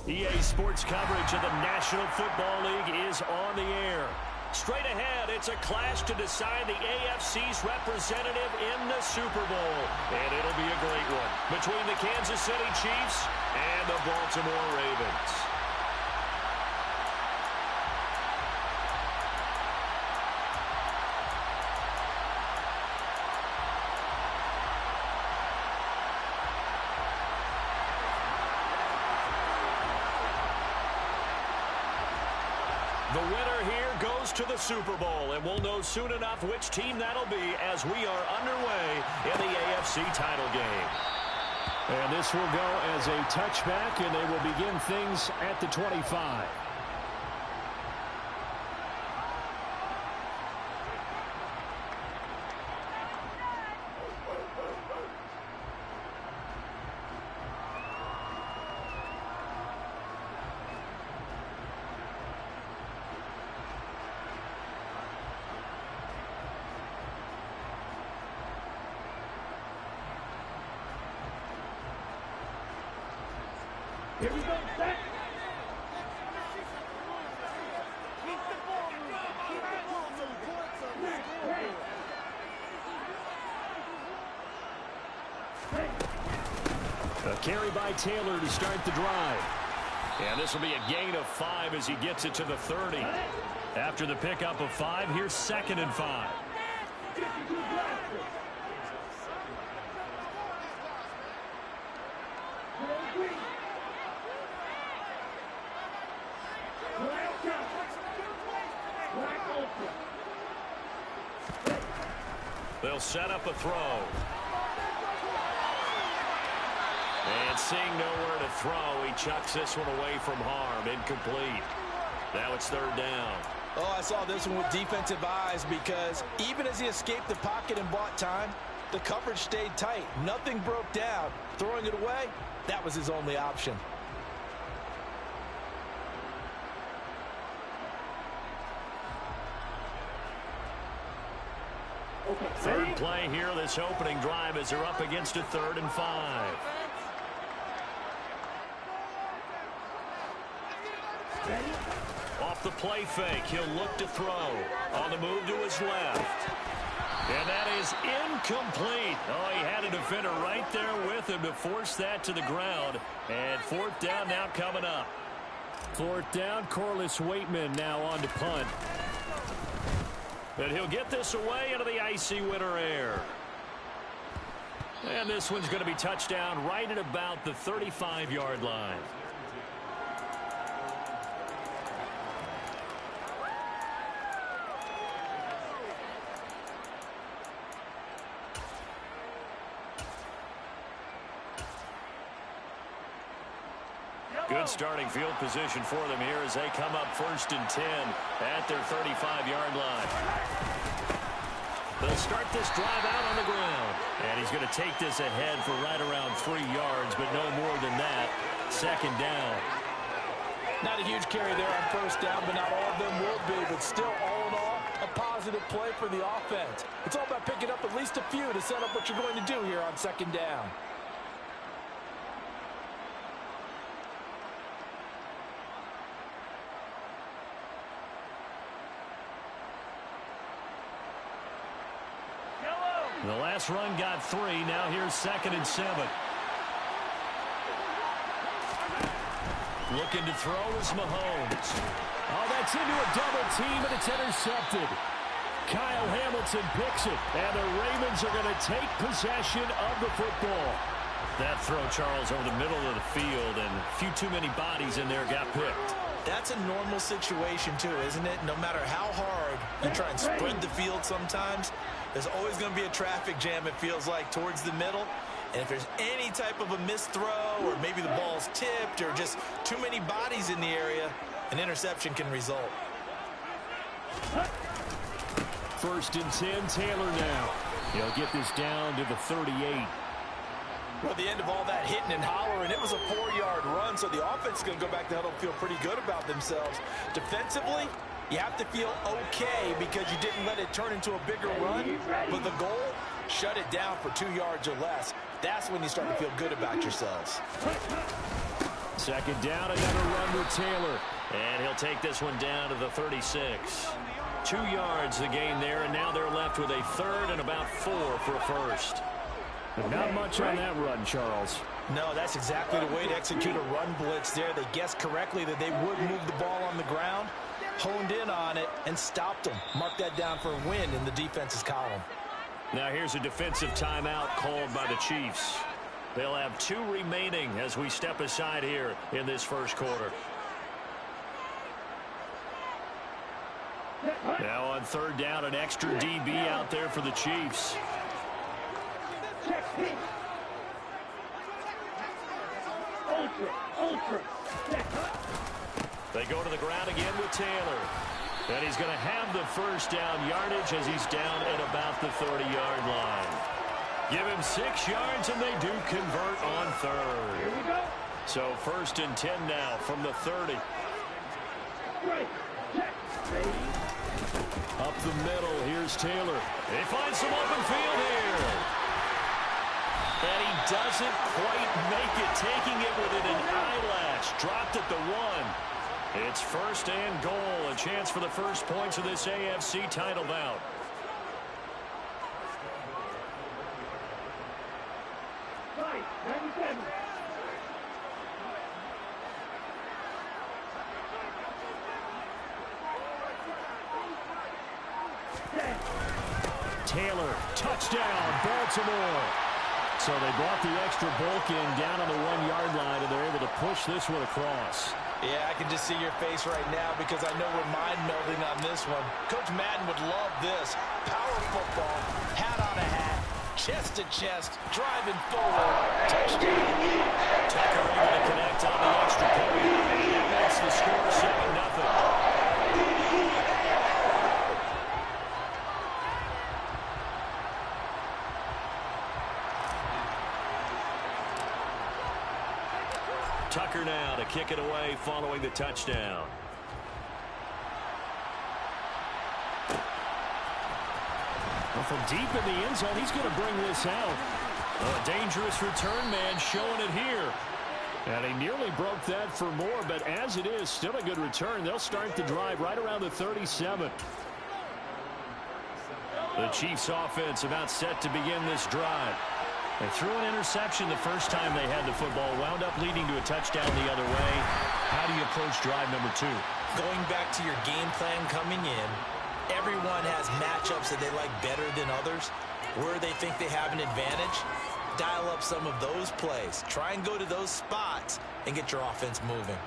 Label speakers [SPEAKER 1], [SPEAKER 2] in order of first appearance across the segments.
[SPEAKER 1] EA Sports coverage of the National Football League is on the air. Straight ahead, it's a clash to decide the AFC's representative in the Super Bowl. And it'll be a great one between the Kansas City Chiefs and the Baltimore Ravens. The winner here goes to the Super Bowl, and we'll know soon enough which team that'll be as we are underway in the AFC title game. And this will go as a touchback, and they will begin things at the 25.
[SPEAKER 2] Here we go, set.
[SPEAKER 1] A carry by Taylor to start the drive. And this will be a gain of 5 as he gets it to the 30. After the pickup of 5, here's 2nd and 5. They'll set up a throw. And seeing nowhere to throw, he chucks this one away from harm. Incomplete. Now it's 3rd down.
[SPEAKER 3] Oh, I saw this one with defensive eyes because even as he escaped the pocket and bought time, the coverage stayed tight. Nothing broke down. Throwing it away, that was his only option.
[SPEAKER 1] Third play here, this opening drive as they're up against a 3rd and 5. Off the play fake, he'll look to throw. On the move to his left. And that is incomplete. Oh, he had a defender right there with him to force that to the ground. And 4th down now coming up. 4th down, Corliss Waitman now on to punt. And he'll get this away into the icy winter air. And this one's going to be touchdown right at about the 35-yard line. Good starting field position for them here as they come up 1st and 10 at their 35-yard line. They'll start this drive out on the ground. And he's going to take this ahead for right around 3 yards, but no more than that. 2nd down.
[SPEAKER 3] Not a huge carry there on 1st down, but not all of them will be. But still, all in all, a positive play for the offense. It's all about picking up at least a few to set up what you're going to do here on 2nd down.
[SPEAKER 1] The last run got 3. Now here's 2nd and 7. Looking to throw is Mahomes. Oh, that's into a double team, and it's intercepted. Kyle Hamilton picks it, and the Ravens are going to take possession of the football. That throw, Charles, over the middle of the field, and a few too many bodies in there got picked.
[SPEAKER 3] That's a normal situation, too, isn't it? No matter how hard you try and spread the field sometimes, there's always going to be a traffic jam, it feels like, towards the middle. And if there's any type of a missed throw or maybe the ball's tipped or just too many bodies in the area, an interception can result.
[SPEAKER 1] 1st and 10, Taylor now. He'll get this down to the 38.
[SPEAKER 3] Well, the end of all that hitting and hollering, it was a 4-yard run, so the offense is going to go back to the huddle and feel pretty good about themselves. Defensively, you have to feel okay because you didn't let it turn into a bigger run, but the goal, shut it down for 2 yards or less. That's when you start to feel good about yourselves.
[SPEAKER 1] Second down, another run with Taylor. And he'll take this one down to the 36. 2 yards the gain there, and now they're left with a third and about 4 for a first. Not much on that run, Charles.
[SPEAKER 3] No, that's exactly the way to execute a run blitz there. They guessed correctly that they would move the ball on the ground, honed in on it, and stopped them. Mark that down for a win in the defense's column.
[SPEAKER 1] Now here's a defensive timeout called by the Chiefs. They'll have 2 remaining as we step aside here in this first quarter. Now on third down, an extra DB out there for the Chiefs. They go to the ground again with Taylor. And he's going to have the first down yardage as he's down at about the 30-yard line. Give him 6 yards, and they do convert on third.
[SPEAKER 2] Here we go.
[SPEAKER 1] So first and 10 now from the 30.
[SPEAKER 2] Right. Check.
[SPEAKER 1] Up the middle, here's Taylor. He finds some open field here. And he doesn't quite make it, taking it within an eyelash. Dropped at the 1. It's first and goal, a chance for the first points of this AFC title bout.
[SPEAKER 2] Right. 97.
[SPEAKER 1] Taylor, touchdown, Baltimore. So they brought the extra bulk in down on the 1-yard line, and they're able to push this one across.
[SPEAKER 3] Yeah, I can just see your face right now because I know we're mind melding on this one. Coach Madden would love this. Power football, hat on a hat, chest to chest, driving forward, touchdown.
[SPEAKER 1] Tucker able to connect on the extra point. That makes the score 7-0. Tucker now to kick it away following the touchdown. Well, from deep in the end zone, he's going to bring this out. A dangerous return man showing it here. And he nearly broke that for more, but as it is, still a good return. They'll start the drive right around the 37. The Chiefs offense about set to begin this drive. They threw an interception the first time they had the football, wound up leading to a touchdown the other way. How do you approach drive number 2?
[SPEAKER 3] Going back to your game plan coming in, everyone has matchups that they like better than others. Where they think they have an advantage, dial up some of those plays. Try and go to those spots and get your offense moving.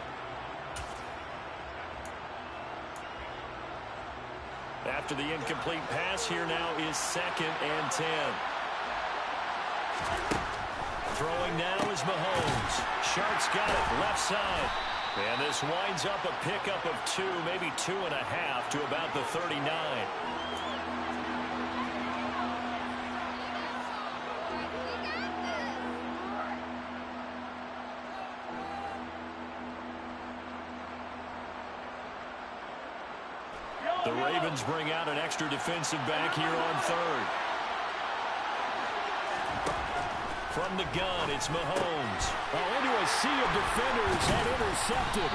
[SPEAKER 1] After the incomplete pass, here now is 2nd and 10. Throwing now is Mahomes. Sharks got it left side. And this winds up a pickup of 2, maybe 2.5 to about the 39. The Ravens bring out an extra defensive back here on third. From the gun, it's Mahomes. Oh, into a sea of defenders and intercepted.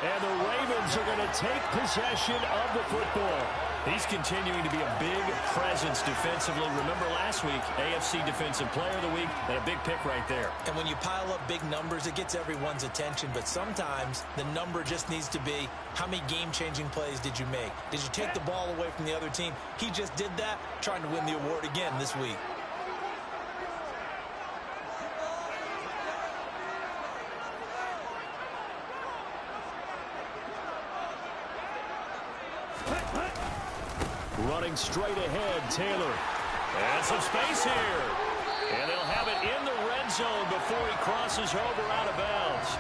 [SPEAKER 1] And the Ravens are going to take possession of the football. He's continuing to be a big presence defensively. Remember last week, AFC Defensive Player of the Week, and a big pick right there.
[SPEAKER 3] And when you pile up big numbers, it gets everyone's attention. But sometimes the number just needs to be, how many game-changing plays did you make? Did you take the ball away from the other team? He just did that, trying to win the award again this week.
[SPEAKER 1] Running straight ahead, Taylor. And some space here. And they'll have it in the red zone before he crosses over out of bounds.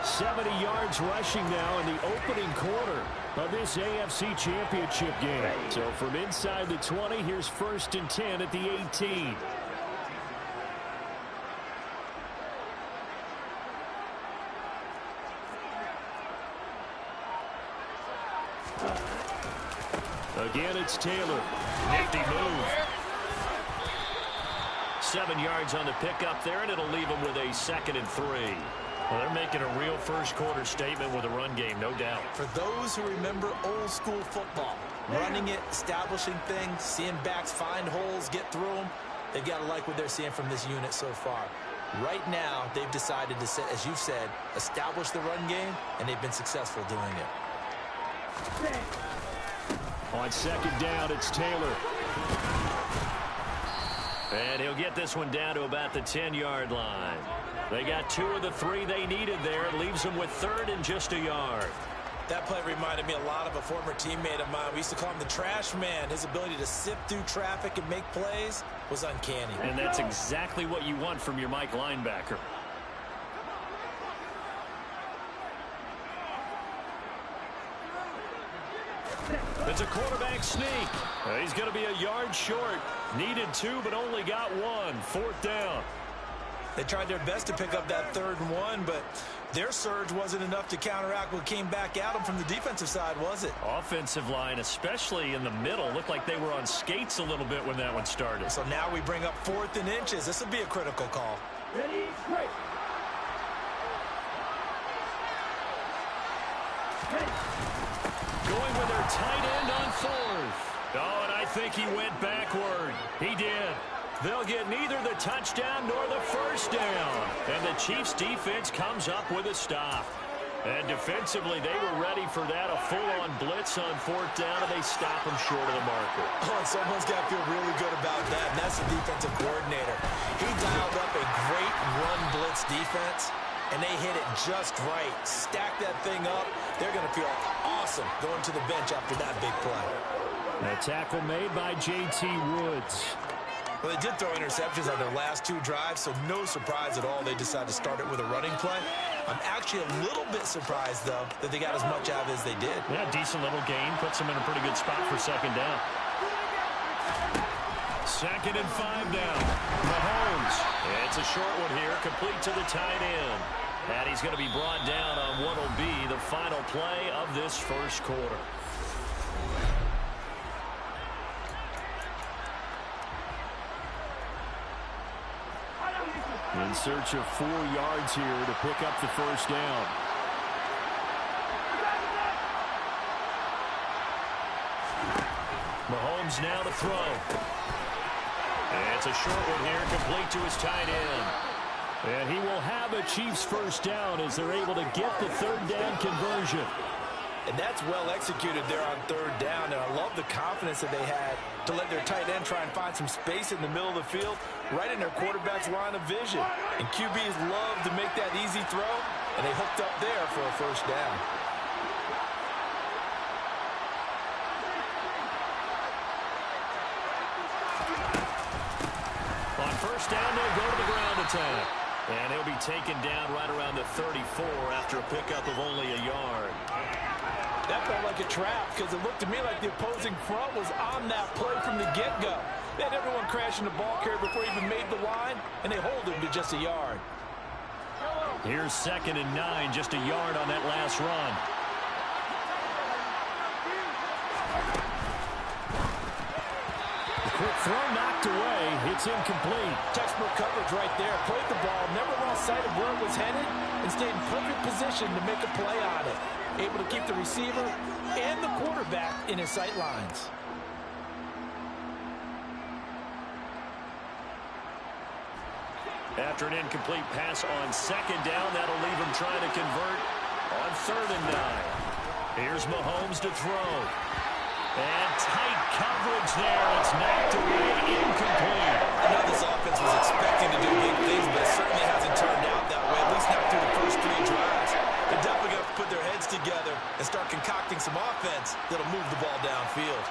[SPEAKER 1] 70 yards rushing now in the opening quarter of this AFC Championship game. So from inside the 20, here's 1st and 10 at the 18. Again, it's Taylor. Nifty move. 7 yards on the pickup there, and it'll leave him with a 2nd and 3. Well, they're making a real first-quarter statement with a run game, no doubt.
[SPEAKER 3] For those who remember old-school football, running it, establishing things, seeing backs find holes, get through them, they've got to like what they're seeing from this unit so far. Right now, they've decided to, as you've said, establish the run game, and they've been successful doing it.
[SPEAKER 1] On second down, it's Taylor. And he'll get this one down to about the 10-yard line. They got 2 of the 3 they needed there. It leaves them with 3rd and just a yard.
[SPEAKER 3] That play reminded me a lot of a former teammate of mine. We used to call him the trash man. His ability to sift through traffic and make plays was uncanny.
[SPEAKER 1] And that's exactly what you want from your Mike linebacker. It's a quarterback sneak. He's going to be a yard short. Needed 2, but only got 1. 4th down.
[SPEAKER 3] They tried their best to pick up that 3rd and 1, but their surge wasn't enough to counteract what came back at them from the defensive side, was it?
[SPEAKER 1] Offensive line, especially in the middle, looked like they were on skates a little bit when that one started.
[SPEAKER 3] So now we bring up 4th and inches. This will be a critical call.
[SPEAKER 2] Ready, break.
[SPEAKER 1] Going with their tight end on 4th. Oh, and I think he went backward. He did. They'll get neither the touchdown nor the first down. And the Chiefs' defense comes up with a stop. And defensively, they were ready for that, a full-on blitz on 4th down, and they stop them short of the marker.
[SPEAKER 3] Oh, and someone's got to feel really good about that, and that's the defensive coordinator. He dialed up a great run blitz defense, and they hit it just right. Stack that thing up. They're going to feel awesome going to the bench after that big play.
[SPEAKER 1] A tackle made by J.T. Woods.
[SPEAKER 3] Well, they did throw interceptions on their last 2 drives, so no surprise at all they decided to start it with a running play. I'm actually a little bit surprised, though, that they got as much out of it as they did.
[SPEAKER 1] Yeah, decent little gain. Puts them in a pretty good spot for 2nd down. 2nd and 5 down. Mahomes. It's a short one here, complete to the tight end. And he's going to be brought down on what will be the final play of this first quarter. In search of 4 yards here to pick up the first down. Mahomes now to throw. And it's a short one here, complete to his tight end. And he will have a Chiefs first down as they're able to get the 3rd down conversion.
[SPEAKER 3] And that's well executed there on 3rd down. And I love the confidence that they had to let their tight end try and find some space in the middle of the field, right in their quarterback's line of vision. And QBs love to make that easy throw, and they hooked up there for a first down.
[SPEAKER 1] On first down, they'll go to the ground attack. And he'll be taken down right around the 34 after a pickup of only a yard.
[SPEAKER 3] That felt like a trap because it looked to me like the opposing front was on that play from the get-go. They had everyone crashing the ball carrier before he even made the line, and they hold him to just a yard.
[SPEAKER 1] Here's 2nd and 9, just a yard on that last run. The quick throw knocked away. It's incomplete.
[SPEAKER 3] Textbook coverage right there. Played the ball, never lost sight of where it was headed, and stayed in perfect position to make a play on it. Able to keep the receiver and the quarterback in his sight lines.
[SPEAKER 1] After an incomplete pass on 2nd down, that'll leave him trying to convert on 3rd and 9. Here's Mahomes to throw. And tight coverage there. It's knocked away, incomplete.
[SPEAKER 3] I know this offense was expecting to do big things, but it certainly hasn't turned out that way, at least not through the first 3 drives. They're definitely going to put their heads together and start concocting some offense that'll move the ball downfield.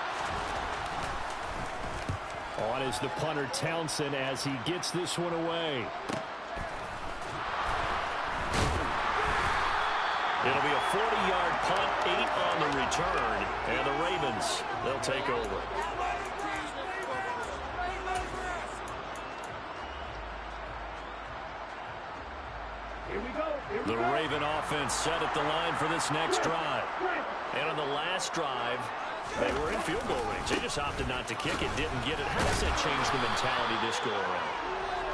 [SPEAKER 1] On is the punter Townsend as he gets this one away. It'll be a 40-yard punt, 8 on the return, and the Ravens, they'll take over.
[SPEAKER 2] Here we go.
[SPEAKER 1] The Raven offense set at the line for this next drive. And on the last drive, they were in field goal range. They just opted not to kick it, didn't get it. How does that change the mentality this go around?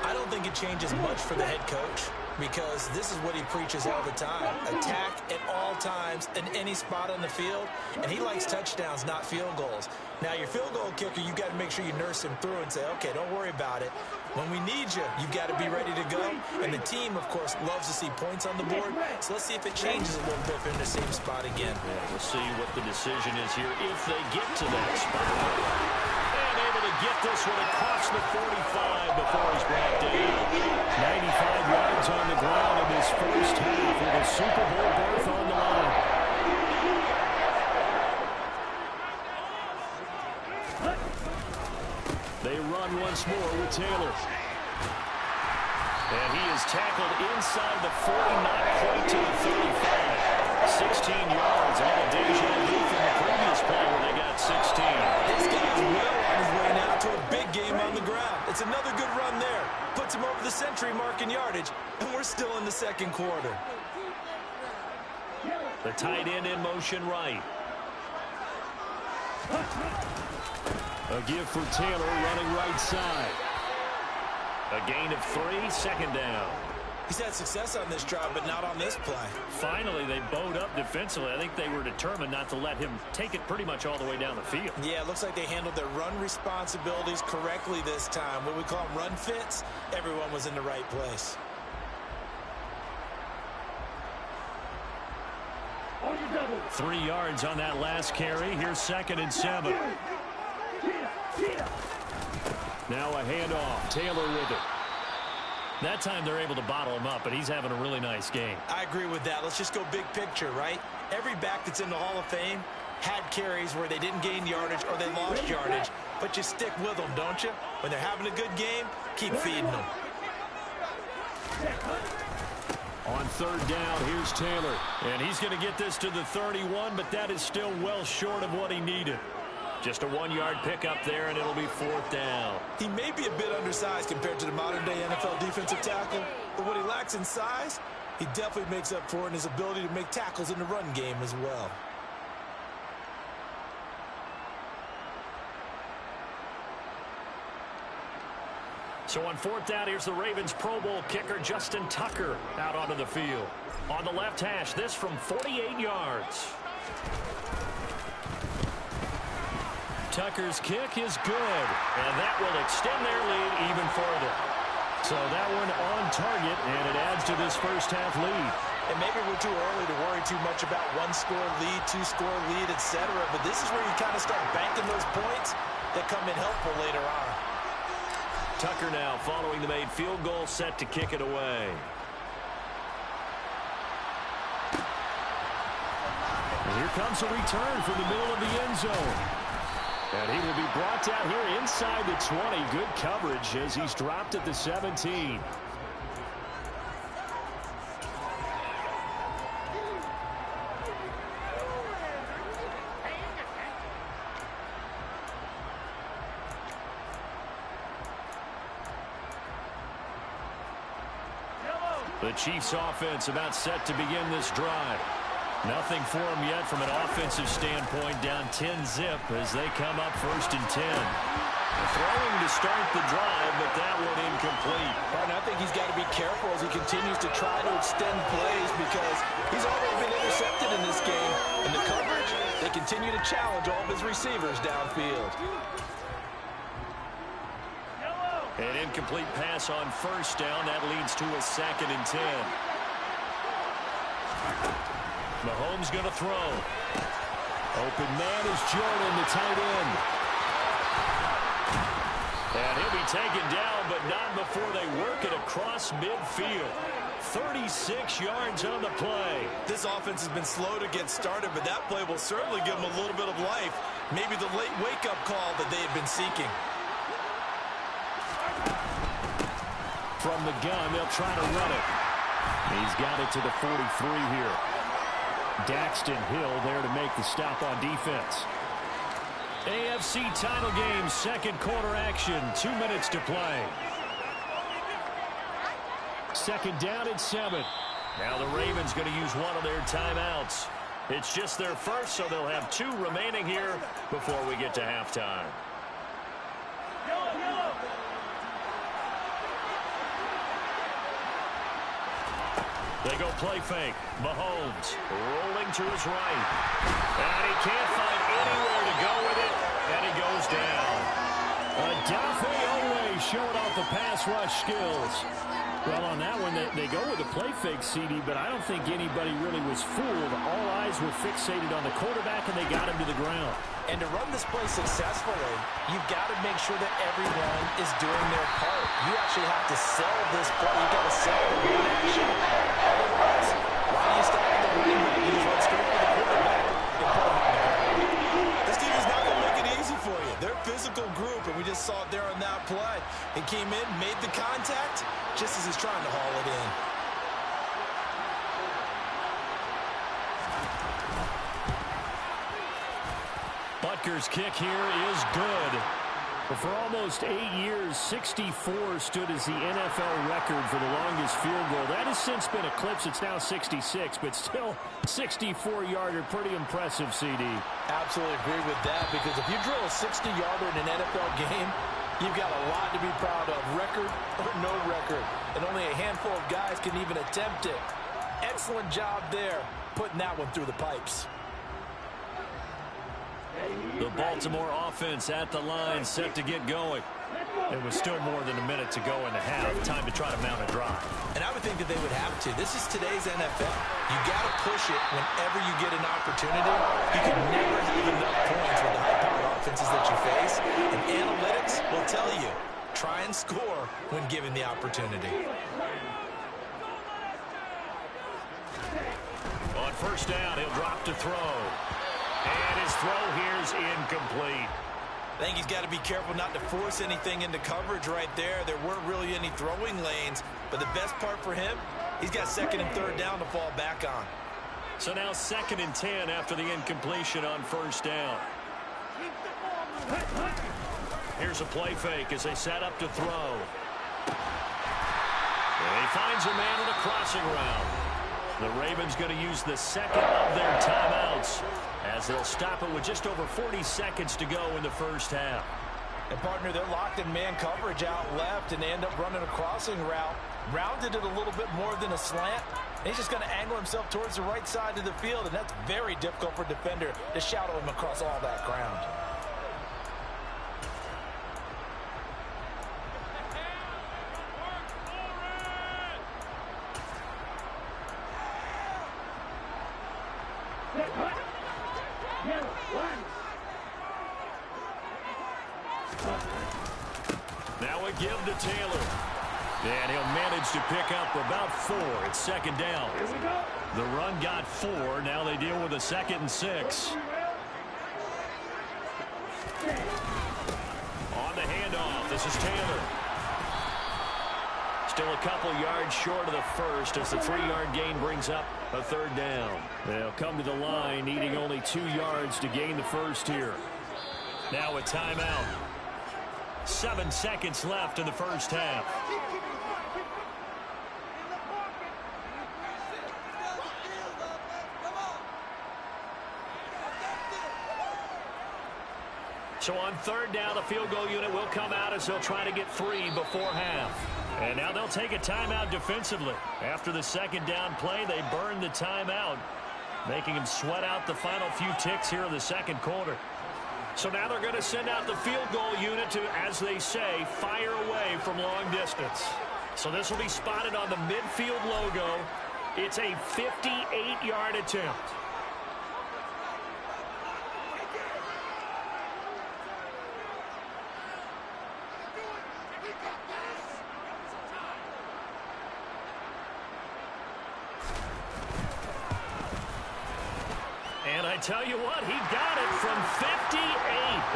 [SPEAKER 3] I don't think it changes much for the head coach. because this is what he preaches all the time. Attack at all times in any spot on the field, and he likes touchdowns, not field goals. Now, your field goal kicker, you've got to make sure you nurse him through and say, okay, don't worry about it. When we need you, you've got to be ready to go. And the team, of course, loves to see points on the board. So let's see if it changes a little bit if they're in the same spot again.
[SPEAKER 1] Yeah, we'll see what the decision is here if they get to that spot. And able to get this one across the 45 before he's brought down. 95 yards on the ground in this first half with a Super Bowl berth on the line. They run once more with Taylor. And he is tackled inside the 40, not quite to the 35. 16 yards on a deja vu from the previous play where they got 16.
[SPEAKER 3] This guy's well on his way now to a big game on the ground. It's another good run there. Puts him over the century mark in yardage, and we're still in the second quarter.
[SPEAKER 1] The tight end in motion right. A give for Taylor running right side. A gain of 3, second down.
[SPEAKER 3] He's had success on this drive, but not on this play.
[SPEAKER 1] Finally, they bowed up defensively. I think they were determined not to let him take it pretty much all the way down the field.
[SPEAKER 3] Yeah, it looks like they handled their run responsibilities correctly this time. What we call them run fits, everyone was in the right place.
[SPEAKER 2] On your double.
[SPEAKER 1] 3 yards on that last carry. Here's 2nd and 7. Now a handoff. Taylor with it. That time they're able to bottle him up, but he's having a really nice game.
[SPEAKER 3] I agree with that. Let's just go big picture, right? Every back that's in the Hall of Fame had carries where they didn't gain yardage or they lost yardage, but you stick with them, don't you? When they're having a good game, keep feeding them.
[SPEAKER 1] On 3rd down, here's Taylor. And he's going to get this to the 31, but that is still well short of what he needed. Just a 1-yard pickup there, and it'll be 4th down.
[SPEAKER 3] He may be a bit undersized compared to the modern-day NFL defensive tackle, but what he lacks in size, he definitely makes up for in his ability to make tackles in the run game as well.
[SPEAKER 1] So on 4th down, here's the Ravens Pro Bowl kicker Justin Tucker out onto the field. On the left hash, this from 48 yards. Tucker's kick is good, and that will extend their lead even further. So that one on target, and it adds to this first half lead.
[SPEAKER 3] And maybe we're too early to worry too much about 1-score lead, 2-score lead, etc. But this is where you kind of start banking those points that come in helpful later on.
[SPEAKER 1] Tucker now following the made field goal, set to kick it away. And here comes a return from the middle of the end zone. And he will be brought down here inside the 20. Good coverage as he's dropped at the 17. The Chiefs offense about set to begin this drive. Nothing for them yet from an offensive standpoint, down 10-zip as they come up 1st and 10. Throwing to start the drive, but that one incomplete.
[SPEAKER 3] And I think he's got to be careful as he continues to try to extend plays because he's already been intercepted in this game. And the coverage, they continue to challenge all of his receivers downfield.
[SPEAKER 1] An incomplete pass on 1st down. That leads to a 2nd and 10. Mahomes going to throw. Open man is Jordan, the tight end. And he'll be taken down, but not before they work it across midfield. 36 yards on the play.
[SPEAKER 3] This offense has been slow to get started, but that play will certainly give them a little bit of life. Maybe the late wake-up call that they have been seeking.
[SPEAKER 1] From the gun, they'll try to run it. He's got it to the 43 here. Daxton Hill there to make the stop on defense. AFC title game, 2nd quarter action. 2 minutes to play. 2nd down and 7. Now the Ravens going to use one of their timeouts. It's just their first, so they'll have 2 remaining here before we get to halftime. They go play fake. Mahomes rolling to his right. And he can't find anywhere to go with it. And he goes down. Adafe always showing off the pass rush skills. Well, on that one, they go with a play fake, CD, but I don't think anybody really was fooled. All eyes were fixated on the quarterback, and they got him to the ground.
[SPEAKER 3] And to run this play successfully, you've got to make sure that everyone is doing their part. You actually have to sell this play. You've got to sell the run action. Otherwise, why do you stop at the running back? You just run straight for the quarterback and put him on the ground. This team is not going to make it easy for you. They're a physical group, and we just saw it there on that play. He came in, made the contact, just as he's trying to haul it in.
[SPEAKER 1] Butker's kick here is good. But for almost 8 years, 64 stood as the NFL record for the longest field goal. That has since been eclipsed. It's now 66, but still 64-yarder. Pretty impressive, CD.
[SPEAKER 3] Absolutely agree with that, because if you drill a 60-yarder in an NFL game, you've got a lot to be proud of, record or no record. And only a handful of guys can even attempt it. Excellent job there, putting that one through the pipes.
[SPEAKER 1] The Baltimore offense at the line, set to get going. It was still more than a minute to go in the half. Time to try to mount a drive.
[SPEAKER 3] And I would think that they would have to. This is today's NFL. You got to push it whenever you get an opportunity. You can never have enough points with the high-powered offenses that you face. And analytics will tell you, try and score when given the opportunity.
[SPEAKER 1] On first down, he'll drop to throw. And his throw here is incomplete.
[SPEAKER 3] I think he's got to be careful not to force anything into coverage right there. There weren't really any throwing lanes, but the best part for him, he's got second and third down to fall back on.
[SPEAKER 1] So now 2nd and 10 after the incompletion on first down. Here's a play fake as they set up to throw. And he finds a man on a crossing route. The Ravens going to use the second of their timeouts as they'll stop it with just over 40 seconds to go in the first half.
[SPEAKER 3] And, partner, they're locked in man coverage out left, and they end up running a crossing route. Rounded it a little bit more than a slant. And he's just going to angle himself towards the right side of the field, and that's very difficult for a defender to shadow him across all that ground.
[SPEAKER 1] Now a give to Taylor. And he'll manage to pick up about 4. It's second down. The run got 4. Now they deal with a 2nd and 6. On the handoff, this is Taylor. Still a couple yards short of the first as the 3-yard gain brings up a 3rd down. They'll come to the line needing only 2 yards to gain the first here. Now a timeout. 7 seconds left in the first half. So on 3rd down, the field goal unit will come out as they'll try to get 3 before half. And now they'll take a timeout defensively. After the 2nd down play, they burn the timeout, making them sweat out the final few ticks here in the 2nd quarter. So now they're going to send out the field goal unit to, as they say, fire away from long distance. So this will be spotted on the midfield logo. It's a 58-yard attempt. And I tell you what, he got it from 58.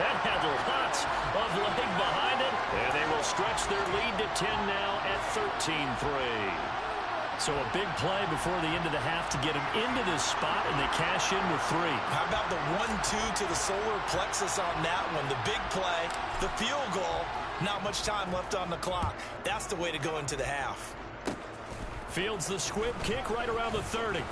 [SPEAKER 1] That had lots of leg behind it. And they will stretch their lead to 10 now at 13-3. So a big play before the end of the half to get him into this spot, and they cash in with 3.
[SPEAKER 3] How about the 1-2 to the solar plexus on that one? The big play, the field goal, not much time left on the clock. That's the way to go into the half.
[SPEAKER 1] Fields the squib kick right around the 30.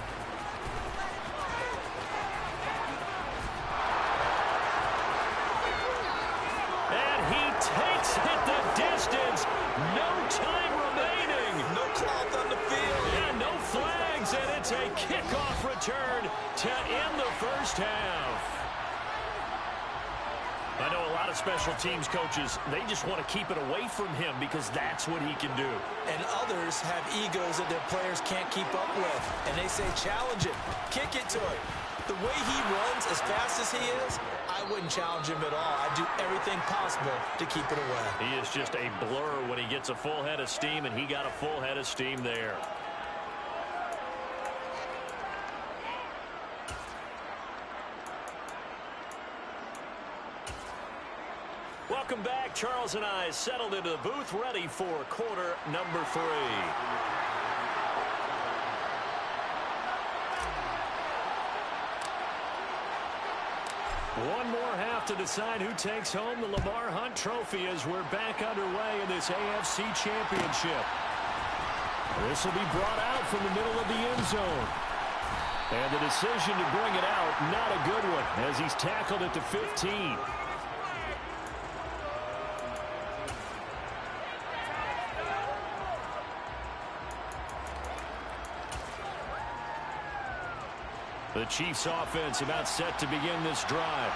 [SPEAKER 1] Takes it the distance. No time remaining.
[SPEAKER 3] No cloth on the field.
[SPEAKER 1] Yeah, no flag. Jones, and it's a kickoff return to end the first half. I know a lot of special teams coaches, they just want to keep it away from him because that's what he can do.
[SPEAKER 3] And others have egos that their players can't keep up with. And they say, challenge it, kick it to him. The way he runs as fast as he is, I wouldn't challenge him at all. I'd do everything possible to keep it away.
[SPEAKER 1] He is just a blur when he gets a full head of steam, and he got a full head of steam there. Welcome back. Charles and I settled into the booth, ready for quarter number 3. One more half to decide who takes home the Lamar Hunt Trophy as we're back underway in this AFC Championship. This will be brought out from the middle of the end zone. And the decision to bring it out, not a good one, as he's tackled at the 15. The Chiefs offense about set to begin this drive.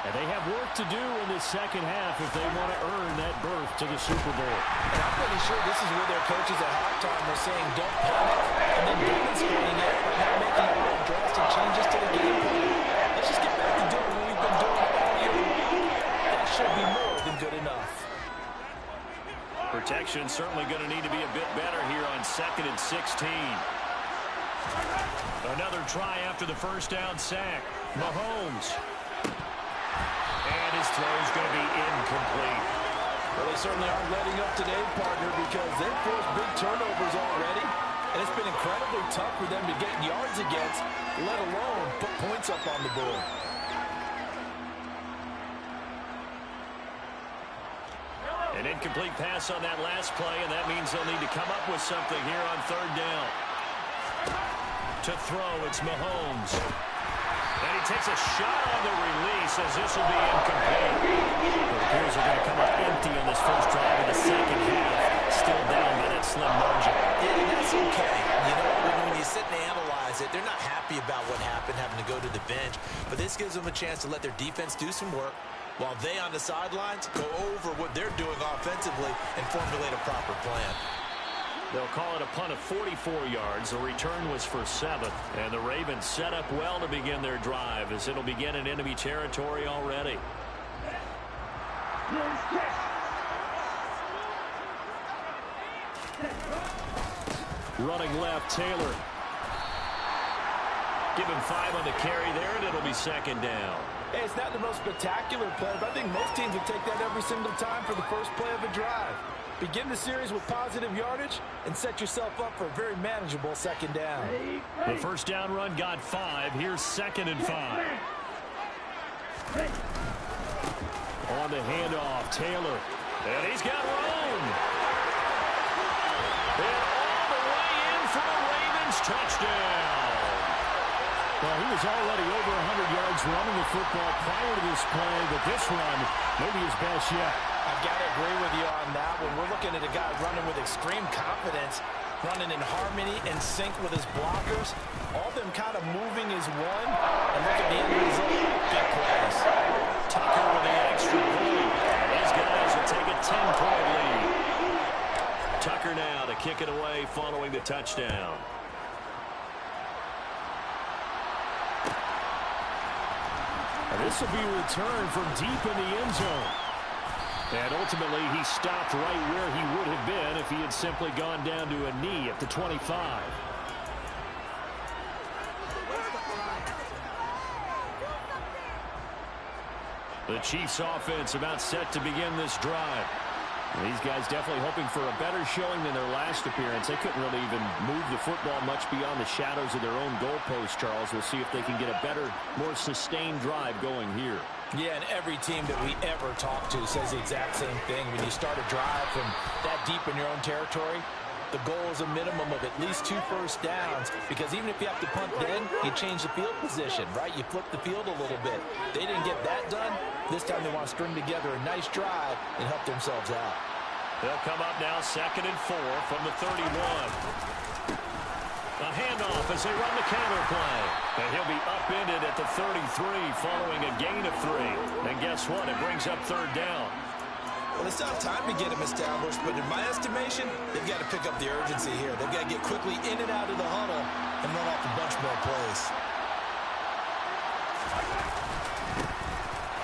[SPEAKER 1] And they have work to do in this second half if they want to earn that berth to the Super Bowl.
[SPEAKER 3] And I'm pretty sure this is where their coaches at halftime were saying, don't panic, and then demonstrating it by not making a lot of drastic changes to the game plan. Let's just get back to doing what we've been doing all year. That should be more than good enough.
[SPEAKER 1] Protection certainly going to need to be a bit better here on 2nd and 16. Another try after the first down sack. Mahomes. And his throw is going to be incomplete.
[SPEAKER 3] Well, they certainly aren't letting up today, partner, because they've forced big turnovers already. And it's been incredibly tough for them to get yards against, let alone put points up on the board.
[SPEAKER 1] An incomplete pass on that last play, and that means they'll need to come up with something here on 3rd down. To throw, it's Mahomes. And he takes a shot on the release as this will be incomplete. It appears they're going to come up empty on this first drive of the second half. Still down by that slim margin.
[SPEAKER 3] Yeah, and that's okay. You know, when you sit and analyze it, they're not happy about what happened, having to go to the bench. But this gives them a chance to let their defense do some work while they on the sidelines go over what they're doing offensively and formulate a proper plan.
[SPEAKER 1] They'll call it a punt of 44 yards. The return was for 7. And the Ravens set up well to begin their drive as it'll begin in enemy territory already. Running left, Taylor. Give him 5 on the carry there, and it'll be 2nd down.
[SPEAKER 3] Hey, it's not the most spectacular play, but I think most teams would take that every single time for the first play of a drive. Begin the series with positive yardage and set yourself up for a very manageable 2nd down.
[SPEAKER 1] The first down run got 5. Here's 2nd and 5. On the handoff, Taylor. And he's got room. And all the way in for a Ravens touchdown. Well, he was already over 100 yards running the football prior to this play, but this run may be his best yet.
[SPEAKER 3] I've got to agree with you on that one. We're looking at a guy running with extreme confidence, running in harmony and sync with his blockers. All of them kind of moving as one. And look at the end result. Big plays.
[SPEAKER 1] Tucker with the extra point. These guys will take a 10-point lead. Tucker now to kick it away following the touchdown. And this will be a return from deep in the end zone. And ultimately, he stopped right where he would have been if he had simply gone down to a knee at the 25. The Chiefs offense about set to begin this drive. These guys definitely hoping for a better showing than their last appearance. They couldn't really even move the football much beyond the shadows of their own goalpost, Charles. We'll see if they can get a better, more sustained drive going here.
[SPEAKER 3] Yeah, and every team that we ever talk to says the exact same thing. When you start a drive from that deep in your own territory, the goal is a minimum of at least 2 first downs, because even if you have to punt then, you change the field position, right? You flip the field a little bit. They didn't get that done. This time they want to string together a nice drive and help themselves out. They'll
[SPEAKER 1] come up now 2nd and 4 from the 31. A handoff as they run the counter play. And he'll be upended at the 33 following a gain of 3. And guess what? It brings up third down.
[SPEAKER 3] Well, it's not time to get him established, but in my estimation, they've got to pick up the urgency here. They've got to get quickly in and out of the huddle and run off a bunch more plays.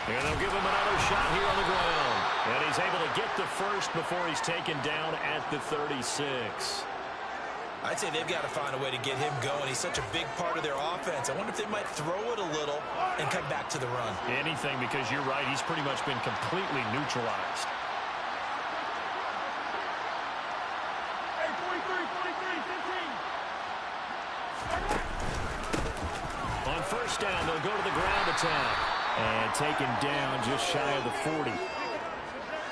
[SPEAKER 1] And they'll give him another shot here on the ground. And he's able to get the first before he's taken down at the 36.
[SPEAKER 3] I'd say they've got to find a way to get him going. He's such a big part of their offense. I wonder if they might throw it a little and come back to the run.
[SPEAKER 1] Anything, because you're right. He's pretty much been completely neutralized.
[SPEAKER 2] Hey, 43, 15.
[SPEAKER 1] On first down, they'll go to the ground attack. And taken down just shy of the 40.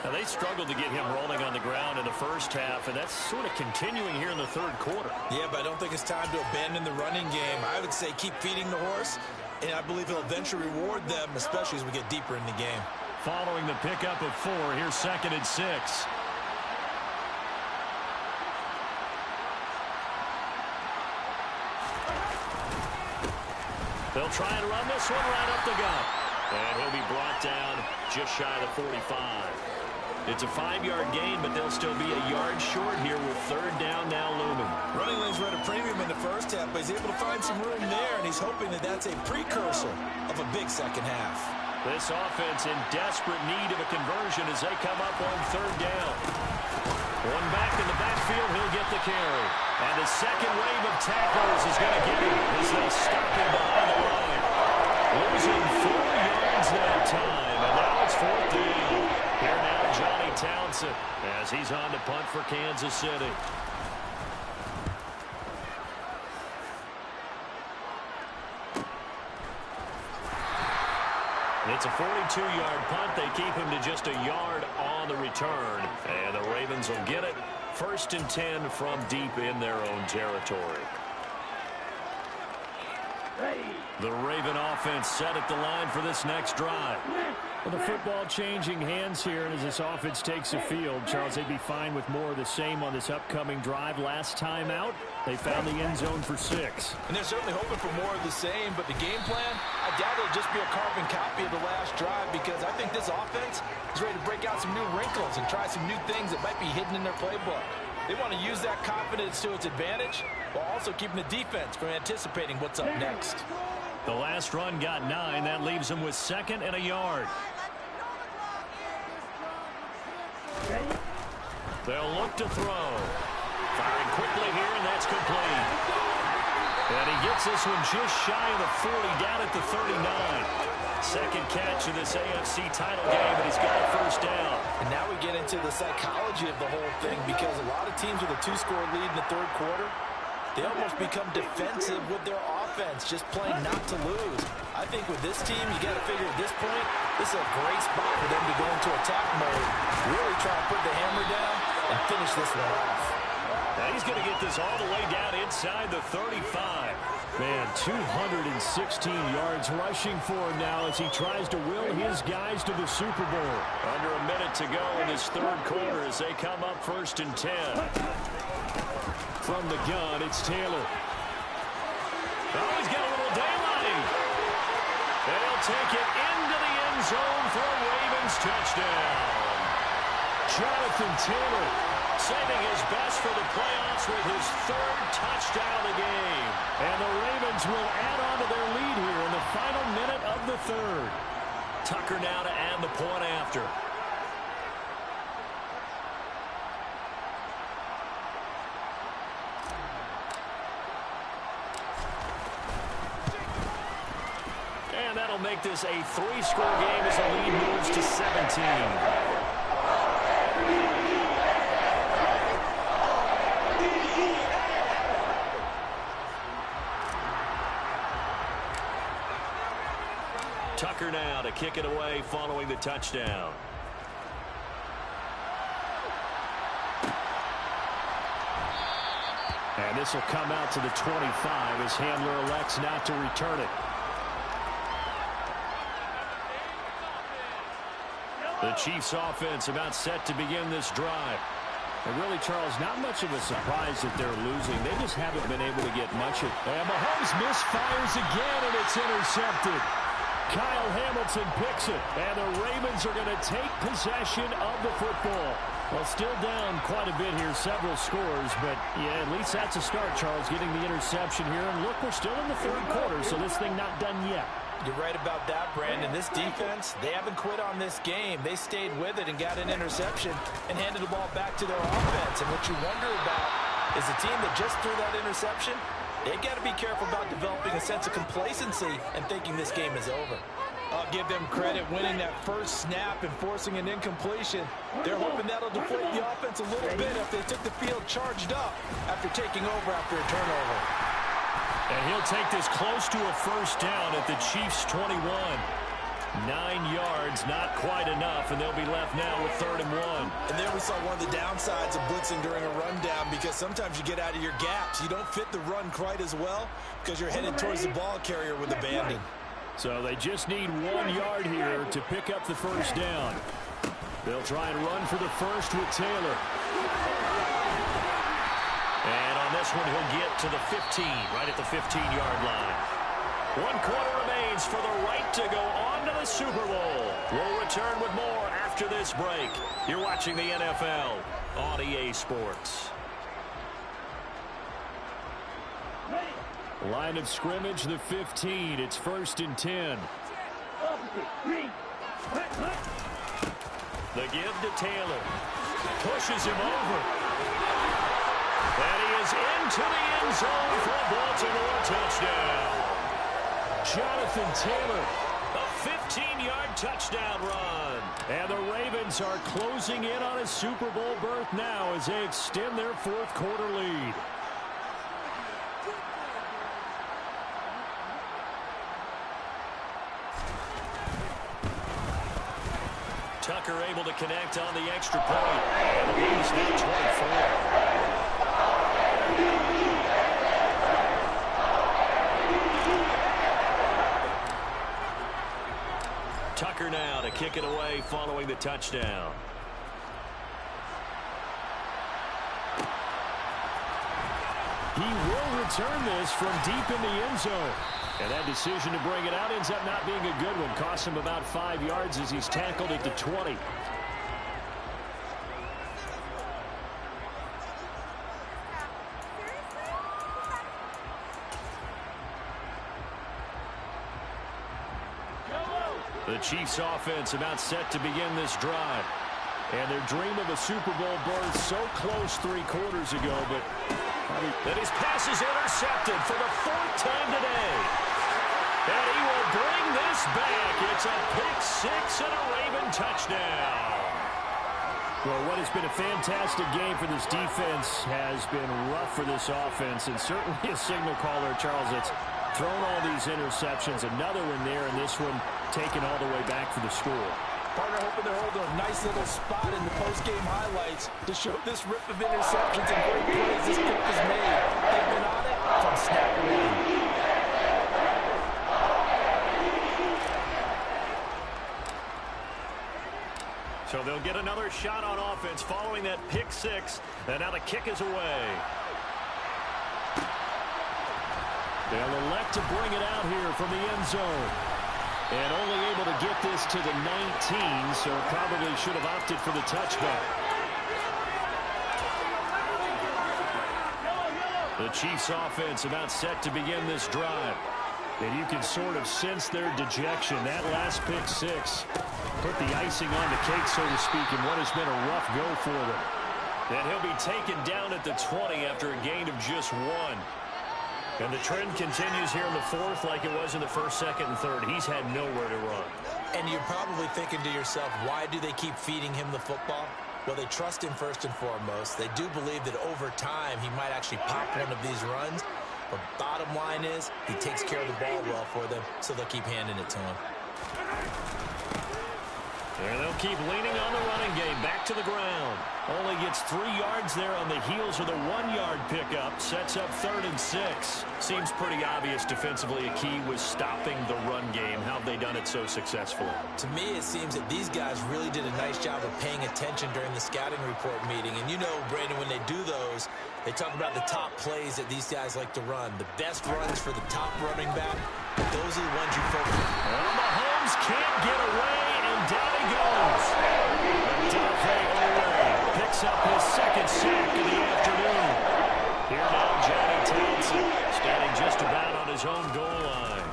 [SPEAKER 1] Now, they struggled to get him rolling on the ground in the first half, and that's sort of continuing here in the third quarter.
[SPEAKER 3] Yeah, but I don't think it's time to abandon the running game. I would say keep feeding the horse, and I believe he'll eventually reward them, especially as we get deeper in the game.
[SPEAKER 1] Following the pickup of 4, here's 2nd and 6. They'll try and run this one right up the gut. And he'll be brought down just shy of the 45. It's a 5-yard gain, but they'll still be a yard short here with third down now looming.
[SPEAKER 3] Running lanes were at a premium in the first half, but he's able to find some room there, and he's hoping that that's a precursor of a big second half.
[SPEAKER 1] This offense in desperate need of a conversion as they come up on third down. One back in the backfield, he'll get the carry. And the second wave of tackles is going to get him as they stop him behind the line. Losing 4 yards that time, and now it's 4th down. Here now, Johnny Townsend, as he's on to punt for Kansas City. It's a 42-yard punt. They keep him to just a yard on the return. And the Ravens will get it. 1st and 10 from deep in their own territory. The Raven offense set at the line for this next drive.
[SPEAKER 4] Well, the football changing hands here, and as this offense takes the field, Charles, they'd be fine with more of the same on this upcoming drive. Last time out, they found the end zone for 6.
[SPEAKER 3] And they're certainly hoping for more of the same, but the game plan, I doubt it'll just be a carbon copy of the last drive, because I think this offense is ready to break out some new wrinkles and try some new things that might be hidden in their playbook. They want to use that confidence to its advantage, while also keeping the defense from anticipating what's up next.
[SPEAKER 1] The last run got 9. That leaves them with 2nd and a yard. They'll look to throw. Firing quickly here, and that's complete. And he gets this one just shy of the 40, down at the 39. Second catch of this AFC title game, and he's got a first down.
[SPEAKER 3] And now we get into the psychology of the whole thing, because a lot of teams with a 2-score lead in the third quarter, they almost become defensive with their offense, just playing not to lose. I think with this team, you got to figure at this point, this is a great spot for them to go into attack mode, really try to put the hammer down and finish this one off.
[SPEAKER 1] Now he's going to get this all the way down inside the 35.
[SPEAKER 4] Man, 216 yards rushing for him now as he tries to will his guys to the Super Bowl.
[SPEAKER 1] Under a minute to go in this third quarter as they come up 1st and 10.
[SPEAKER 4] From the gun, it's Taylor.
[SPEAKER 1] Oh, he's got a little daylight. They'll take it into the end zone for a Ravens touchdown.
[SPEAKER 4] Jonathan Taylor
[SPEAKER 1] saving his best for the playoffs with his 3rd touchdown of the game.
[SPEAKER 4] And the Ravens will add on to their lead here in the final minute of the 3rd.
[SPEAKER 1] Tucker now to add the point after. And that'll make this a 3-score game as the lead moves to 17. Tucker now to kick it away following the touchdown.
[SPEAKER 4] And this will come out to the 25 as Handler elects not to return it.
[SPEAKER 1] The Chiefs offense about set to begin this drive.
[SPEAKER 4] And really, Charles, not much of a surprise that they're losing. They just haven't been able to get much of it.
[SPEAKER 2] And Mahomes misfires again, and it's intercepted.
[SPEAKER 4] Kyle Hamilton picks it, and the Ravens are going to take possession of the football. Well, still down quite a bit here, several scores, but yeah, at least that's a start, Charles, getting the interception here. And look, we're still in the third quarter, so this thing not done yet.
[SPEAKER 3] You're right about that, Brandon. This defense, they haven't quit on this game. They stayed with it and got an interception and handed the ball back to their offense. And what you wonder about is a team that just threw that interception, they've got to be careful about developing a sense of complacency and thinking this game is over.
[SPEAKER 2] I'll give them credit winning that first snap and forcing an incompletion. They're hoping that'll deflate the offense a little bit if they took the field charged up after taking over after a turnover.
[SPEAKER 1] And he'll take this close to a first down at the Chiefs' 21. 9 yards, not quite enough, and they'll be left now with 3rd and 1.
[SPEAKER 3] And there we saw one of the downsides of blitzing during a rundown, because sometimes you get out of your gaps. You don't fit the run quite as well because you're headed towards the ball carrier with abandon.
[SPEAKER 4] So they just need 1 yard here to pick up the first down. They'll try and run for the first with Taylor.
[SPEAKER 1] And on this one, he'll get to the 15, right at the 15-yard line. 1 quarter remains for the right to go on to the Super Bowl. We'll return with more after this break. You're watching the NFL on EA Sports.
[SPEAKER 4] Line of scrimmage, the 15. It's 1st and 10.
[SPEAKER 1] The give to Taylor. Pushes him over. And he is into the end zone for a Baltimore touchdown.
[SPEAKER 4] Jonathan Taylor.
[SPEAKER 1] A 15-yard touchdown run.
[SPEAKER 4] And the Ravens are closing in on a Super Bowl berth now as they extend their 4th quarter lead.
[SPEAKER 1] Tucker able to connect on the extra point. And the lead is now 24. Tucker now to kick it away following the touchdown.
[SPEAKER 4] He will return this from deep in the end zone. And that decision to bring it out ends up not being a good one. Costs him about 5 yards as he's tackled at the 20.
[SPEAKER 1] The Chiefs offense about set to begin this drive.
[SPEAKER 4] And their dream of a Super Bowl berth so close 3 quarters ago, but
[SPEAKER 1] that his pass is intercepted for the 4th time today. And he will bring this back. It's a pick-6 and a Raven touchdown.
[SPEAKER 4] Well, what has been a fantastic game for this defense has been rough for this offense, and certainly a signal caller, Charles, that's thrown all these interceptions. Another one there, and this one taken all the way back for the score.
[SPEAKER 3] Partner hoping they're holding a nice little spot in the post-game highlights to show this rip of interceptions and great plays this group has made. They've been on it from snap to win.
[SPEAKER 1] So they'll get another shot on offense following that pick-6. And now the kick is away.
[SPEAKER 4] They'll elect to bring it out here from the end zone. And only able to get this to the 19, so probably should have opted for the touchback.
[SPEAKER 1] The Chiefs offense about set to begin this drive.
[SPEAKER 4] And you can sort of sense their dejection. That last pick-6 put the icing on the cake, so to speak, in what has been a rough go for them.
[SPEAKER 1] And he'll be taken down at the 20 after a gain of just 1. And the trend continues here in the 4th like it was in the 1st, 2nd, and 3rd. He's had nowhere to run.
[SPEAKER 3] And you're probably thinking to yourself, why do they keep feeding him the football? Well, they trust him first and foremost. They do believe that over time he might actually pop one of these runs. But bottom line is, he takes care of the ball well for them, so they'll keep handing it to him.
[SPEAKER 1] And they'll keep leaning on the running game. Back to the ground. Only gets 3 yards there on the heels of the 1-yard pickup. Sets up 3rd and 6. Seems pretty obvious defensively a key was stopping the run game. How have they done it so successfully?
[SPEAKER 3] To me, it seems that these guys really did a nice job of paying attention during the scouting report meeting. And you know, Brandon, when they do those, they talk about the top plays that these guys like to run. The best runs for the top running back, those are the ones you focus on.
[SPEAKER 1] Well, Mahomes can't get away, and down he goes. Picks up his 2nd sack of the afternoon. Here now, Johnny Townsend, standing just about on his own goal line.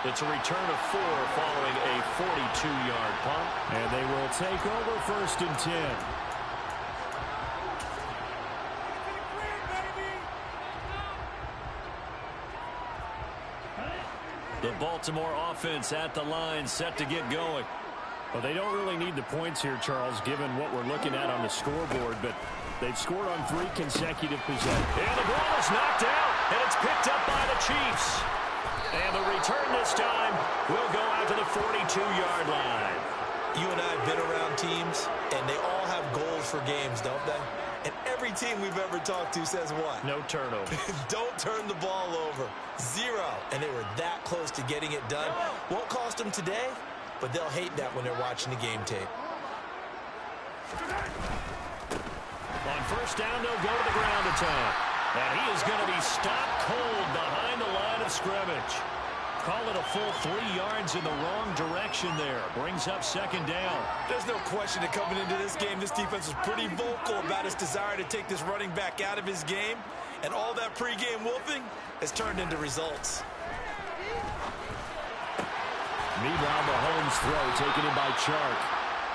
[SPEAKER 1] It's a return of 4 following a 42-yard punt.
[SPEAKER 4] And they will take over 1st and 10.
[SPEAKER 1] The Baltimore offense at the line, set to get going.
[SPEAKER 4] Well, they don't really need the points here, Charles, given what we're looking at on the scoreboard, but they've scored on 3 consecutive possessions.
[SPEAKER 1] And the ball is knocked out, and it's picked up by the Chiefs. And the return this time will go out to the 42-yard line.
[SPEAKER 3] You and I have been around teams, and they all have goals for games, don't they? And every team we've ever talked to says what?
[SPEAKER 1] No turnover.
[SPEAKER 3] Don't turn the ball over. 0. And they were that close to getting it done. Won't cost them today, but they'll hate that when they're watching the game tape.
[SPEAKER 1] On 1st down, they'll go to the ground attack. And he is going to be stopped cold behind the line of scrimmage. Call it a full 3 yards in the wrong direction there. Brings up 2nd down.
[SPEAKER 3] There's no question that coming into this game, this defense was pretty vocal about its desire to take this running back out of his game. And all that pregame wolfing has turned into results.
[SPEAKER 4] Meanwhile, Mahomes' throw taken in by Chark.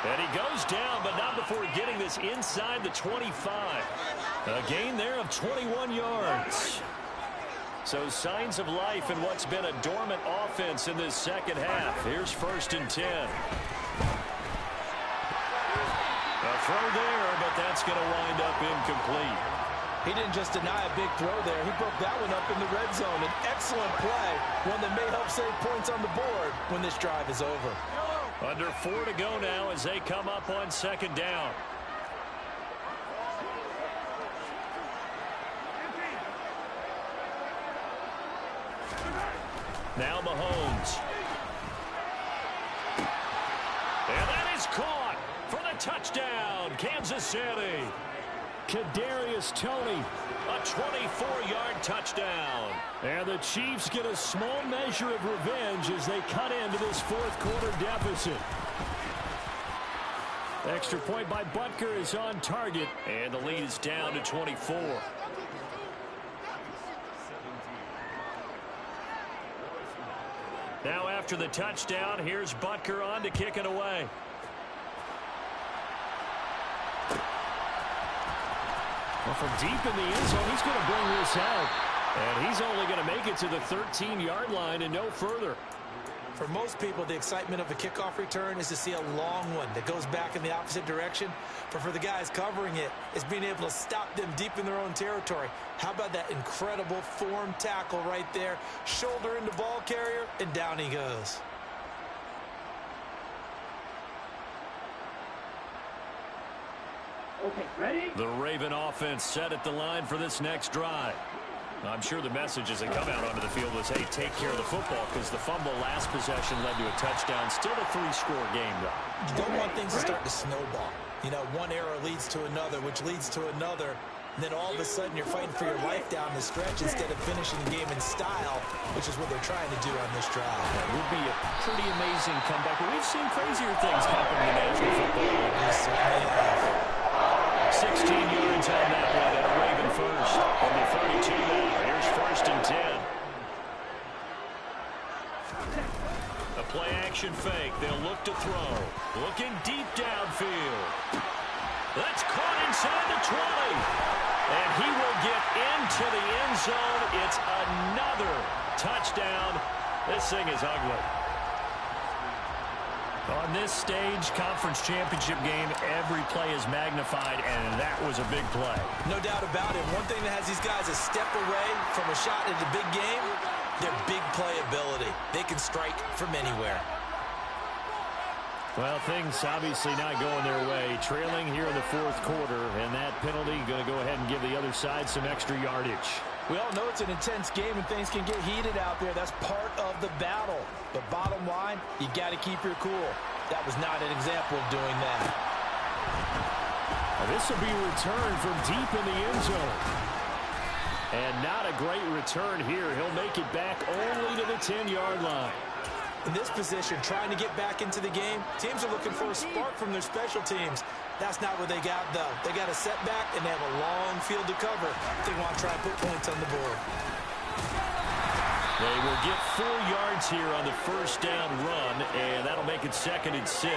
[SPEAKER 1] And he goes down, but not before getting this inside the 25. A gain there of 21 yards. So signs of life in what's been a dormant offense in this 2nd half. Here's 1st and 10. A throw there, but that's going to wind up incomplete.
[SPEAKER 2] He didn't just deny a big throw there. He broke that one up in the red zone. An excellent play, one that may help save points on the board when this drive is over.
[SPEAKER 1] Under 4 to go now as they come up on 2nd down. Now Mahomes. And that is caught for the touchdown, Kansas City.
[SPEAKER 4] Kadarius Toney.
[SPEAKER 1] A 24-yard touchdown.
[SPEAKER 4] And the Chiefs get a small measure of revenge as they cut into this 4th quarter deficit. Extra point by Butker is on target.
[SPEAKER 1] And the lead is down to 24. Now after the touchdown, here's Butker on to kick it away.
[SPEAKER 4] Well, from deep in the end zone, he's going to bring this out. And he's only going to make it to the 13-yard line and no further.
[SPEAKER 3] For most people, the excitement of a kickoff return is to see a long one that goes back in the opposite direction. But for the guys covering it, it's being able to stop them deep in their own territory. How about that incredible form tackle right there? Shoulder into ball carrier, and down he goes.
[SPEAKER 5] Okay, ready?
[SPEAKER 1] The Raven offense set at the line for this next drive. I'm sure the message as they come out onto the field was, hey, take care of the football, because the fumble last possession led to a touchdown. Still a 3-score game, though.
[SPEAKER 3] You don't want things to start to snowball. You know, one error leads to another, which leads to another. And then all of a sudden you're fighting for your life down the stretch instead of finishing the game in style, which is what they're trying to do on this drive.
[SPEAKER 1] It would be a pretty amazing comeback. But we've seen crazier things happen in the National Football League.
[SPEAKER 3] Yes, certainly have.
[SPEAKER 1] 16 yards on that one, and a Raven first. From the 32 now, here's 1st and 10. A play-action fake. They'll look to throw. Looking deep downfield. That's caught inside the 20. And he will get into the end zone. It's another touchdown. This thing is ugly. On this stage, conference championship game, every play is magnified, and that was a big play.
[SPEAKER 3] No doubt about it. One thing that has these guys a step away from a shot in the big game, their big play ability. They can strike from anywhere.
[SPEAKER 4] Well, things obviously not going their way. Trailing here in the fourth quarter, and that penalty going to go ahead and give the other side some extra yardage.
[SPEAKER 2] We all know it's an intense game and things can get heated out there. That's part of the battle. But bottom line, you got to keep your cool. That was not an example of doing that.
[SPEAKER 4] This will be returned from deep in the end zone. And not a great return here. He'll make it back only to the 10-yard line.
[SPEAKER 2] In this position, trying to get back into the game, teams are looking for a spark from their special teams. That's not what they got, though. They got a setback, and they have a long field to cover if they want to try and put points on the board.
[SPEAKER 1] They will get 4 yards here on the first down run, and that'll make it 2nd and 6.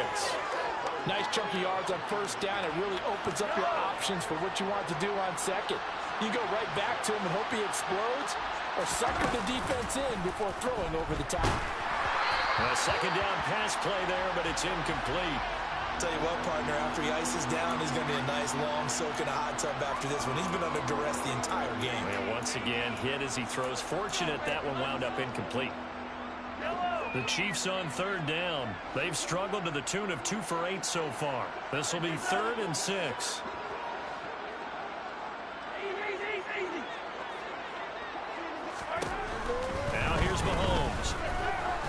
[SPEAKER 2] Nice chunky yards on first down. It really opens up your options for what you want to do on second. You go right back to him and hope he explodes, or sucker the defense in before throwing over the top.
[SPEAKER 1] A 2nd down pass play there, but it's incomplete.
[SPEAKER 3] Tell you what, partner, after he ices down, he's going to be a nice long soak in a hot tub after this one. He's been under duress the entire game.
[SPEAKER 1] And once again, hit as he throws. Fortunate that one wound up incomplete. The Chiefs on 3rd down. They've struggled to the tune of 2 for 8 so far. This will be 3rd and 6. Now here's Mahomes.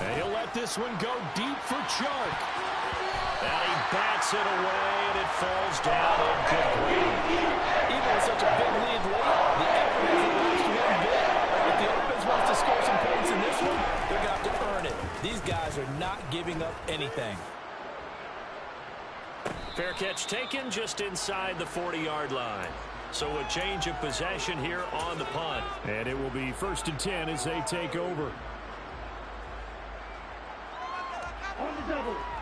[SPEAKER 1] And he'll let this one go deep for Chark. And he bats it away, and it falls down incomplete.
[SPEAKER 2] Even with such a big lead late, the effort hasn't lost one bit. If the offense wants to score some points in this one, they're going to have to earn it. These guys are not giving up anything.
[SPEAKER 1] Fair catch taken just inside the 40-yard line. So a change of possession here on the punt.
[SPEAKER 4] And it will be 1st and 10 as they take over.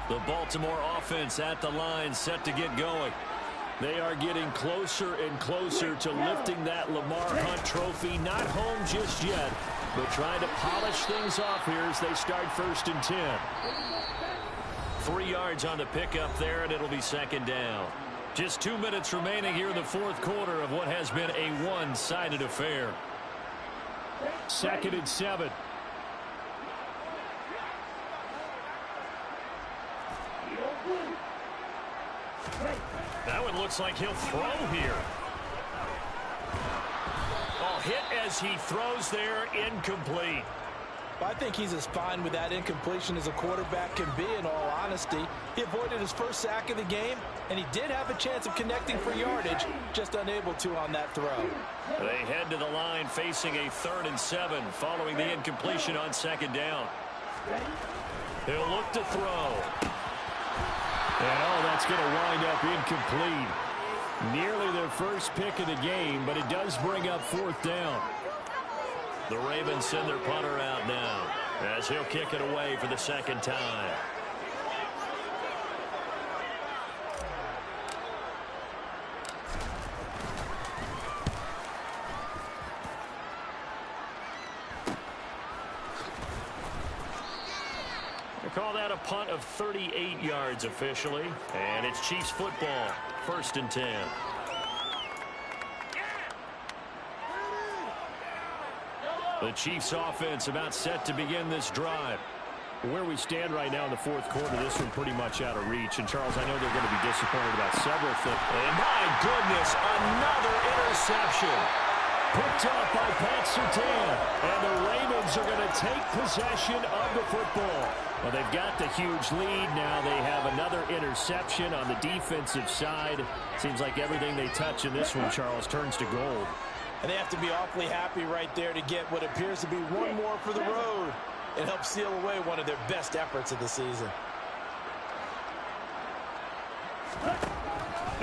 [SPEAKER 1] The Baltimore offense at the line, set to get going. They are getting closer and closer to lifting that Lamar Hunt trophy. Not home just yet, but trying to polish things off here as they start 1st and 10. 3 yards on the pickup there, and it'll be 2nd down. Just 2 minutes remaining here in the fourth quarter of what has been a one-sided affair.
[SPEAKER 4] 2nd and 7.
[SPEAKER 1] That one looks like he'll throw here. Oh, hit as he throws there, incomplete.
[SPEAKER 2] I think he's as fine with that incompletion as a quarterback can be, in all honesty. He avoided his first sack of the game, and he did have a chance of connecting for yardage, just unable to on that throw.
[SPEAKER 1] They head to the line facing a 3rd and 7 following the incompletion on 2nd down. He'll look to throw.
[SPEAKER 4] And that's going to wind up incomplete. Nearly their first pick of the game, but it does bring up 4th down.
[SPEAKER 1] The Ravens send their punter out now as he'll kick it away for the 2nd time. They call that a punt of 38 yards officially, and it's Chiefs football, 1st and 10. The Chiefs offense about set to begin this drive.
[SPEAKER 4] Where we stand right now in the fourth quarter, this one pretty much out of reach. And, Charles, I know they're going to be disappointed about several things.
[SPEAKER 1] And, my goodness, another interception.
[SPEAKER 4] Picked up by Pat Surtain. And the Ravens are going to take possession of the football. Well, they've got the huge lead. Now they have another interception on the defensive side. Seems like everything they touch in this one, Charles, turns to gold.
[SPEAKER 2] And they have to be awfully happy right there to get what appears to be one more for the road and help seal away one of their best efforts of the season.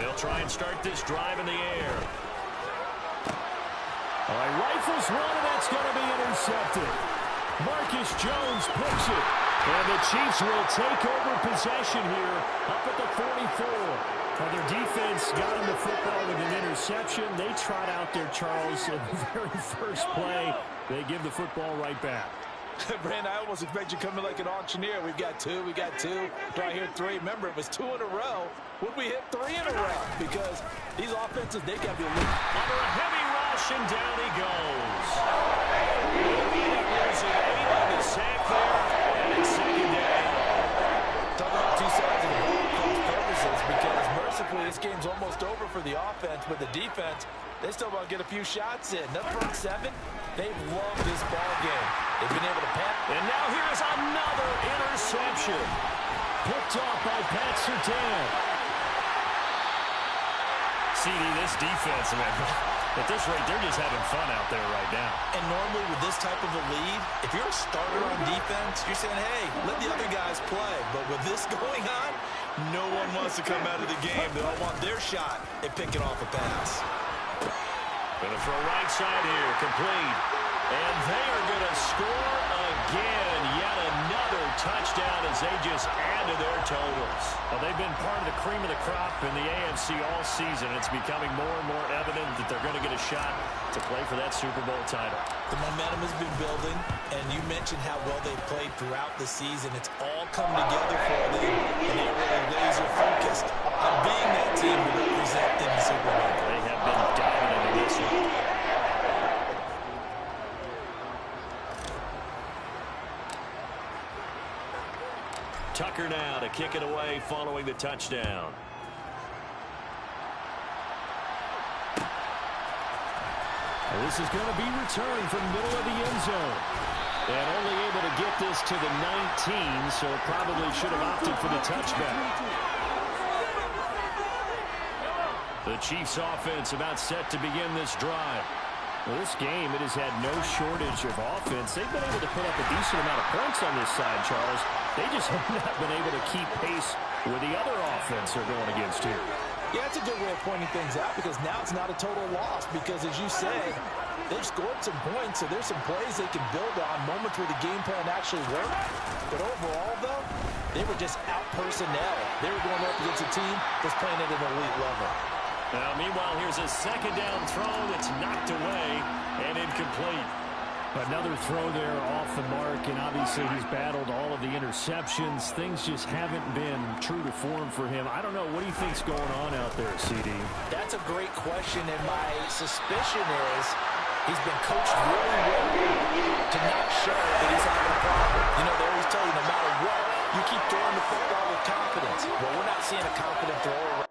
[SPEAKER 1] They'll try and start this drive in the air.
[SPEAKER 4] All right, rifles one, and that's going to be intercepted. Marcus Jones picks it. And the Chiefs will take over possession here up at the 44. Well, their defense got them the football with an interception. They trot out there, Charles, in the very first play. They give the football right back.
[SPEAKER 2] Brand, I almost expect you to come in like an auctioneer. We've got two. We got two. Do I hear three? Remember, it was 2 in a row. Would we hit 3 in a row? Because these offenses, they got to be a little...
[SPEAKER 1] Under a heavy rush, and down he goes. Losing 8 on the sack there, and it's second down.
[SPEAKER 2] Talk about two sides of the ball for purposes, because mercifully this game's almost over for the offense, but the defense, they still want to get a few shots in. That front seven, they've loved this ball game. They've been able to pass.
[SPEAKER 1] And now here's another interception.
[SPEAKER 4] Picked off by Pat Surtain.
[SPEAKER 1] CD, this defense, man, at this rate, they're just having fun out there right now.
[SPEAKER 3] And normally with this type of a lead, if you're a starter on defense, you're saying, hey, let the other guys play. But with this going on, no one wants to come out of the game. They all want their shot at picking off a pass.
[SPEAKER 1] Going to throw right side here, complete. And they are going to score again. Yet another touchdown as they just add to their totals.
[SPEAKER 4] Well, they've been part of the cream of the crop in the AFC all season. It's becoming more and more evident that they're going to get a shot to play for that Super Bowl title.
[SPEAKER 3] The momentum has been building, and you mentioned how well they've played throughout the season. It's all come together for them, and they're really laser-focused on being that team to represent in the Super Bowl.
[SPEAKER 4] They have been dominant in this one.
[SPEAKER 1] Tucker now to kick it away following the touchdown.
[SPEAKER 4] Well, this is going to be returned from the middle of the end zone. And only able to get this to the 19, so probably should have opted for the touchback. The Chiefs offense about set to begin this drive. Well, this game, it has had no shortage of offense. They've been able to put up a decent amount of points on this side, Charles. They just have not been able to keep pace with the other offense they're going against here.
[SPEAKER 2] Yeah, it's a good way of pointing things out, because now it's not a total loss, because as you said, they've scored some points, so there's some plays they can build on, moments where the game plan actually worked. But overall, though, they were just out personnel. They were going up against a team that's playing at an elite level.
[SPEAKER 1] Now, meanwhile, here's a second down throw that's knocked away and incomplete.
[SPEAKER 4] Another throw there off the mark, and obviously he's battled all of the interceptions. Things just haven't been true to form for him. I don't know. What do you think's going on out there, CD?
[SPEAKER 2] That's a great question, and my suspicion is he's been coached really well to not show that he's having a problem. You know, they always tell you no matter what, you keep throwing the football with confidence. Well, we're not seeing a confident thrower.